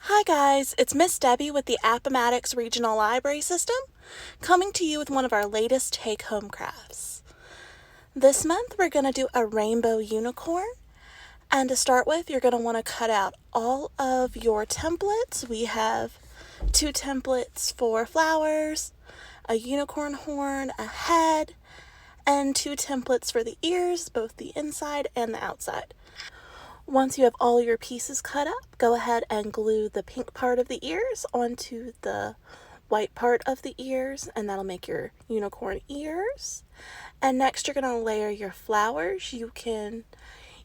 Hi guys, it's Miss Debbie with the Appomattox Regional Library System, coming to you with one of our latest take-home crafts. This month we're going to do a rainbow unicorn, and to start with you're going to want to cut out all of your templates. We have 2 templates for flowers, a unicorn horn, a head, and 2 templates for the ears, both the inside and the outside. Once you have all your pieces cut up, go ahead and glue the pink part of the ears onto the white part of the ears, and that'll make your unicorn ears. And next you're going to layer your flowers. You can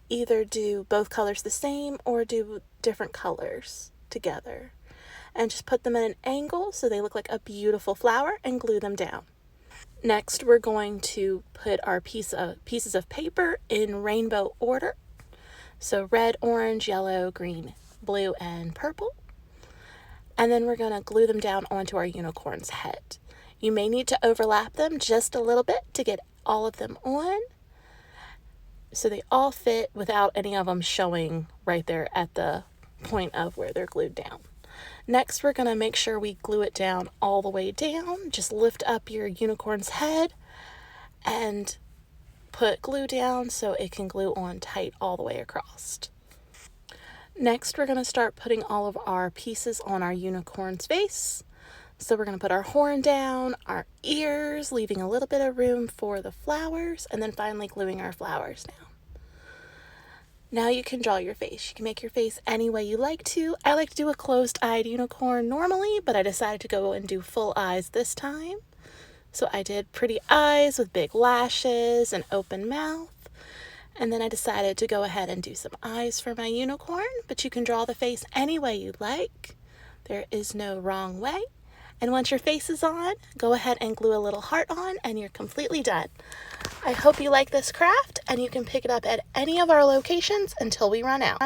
either do both colors the same or do different colors together. And just put them at an angle so they look like a beautiful flower and glue them down. Next we're going to put our pieces of paper in rainbow order. So red, orange, yellow, green, blue, and purple. And then we're going to glue them down onto our unicorn's head. You may need to overlap them just a little bit to get all of them on, so they all fit without any of them showing right there at the point of where they're glued down. Next, we're going to make sure we glue it down all the way down. Just lift up your unicorn's head and put glue down so it can glue on tight all the way across. Next, we're going to start putting all of our pieces on our unicorn's face. So we're going to put our horn down, our ears, leaving a little bit of room for the flowers, and then finally gluing our flowers down. Now you can draw your face. You can make your face any way you like to. I like to do a closed-eyed unicorn normally, but I decided to go and do full eyes this time. So I did pretty eyes with big lashes and open mouth. And then I decided to go ahead and do some eyes for my unicorn, but you can draw the face any way you like. There is no wrong way. And once your face is on, go ahead and glue a little heart on and you're completely done. I hope you like this craft, and you can pick it up at any of our locations until we run out.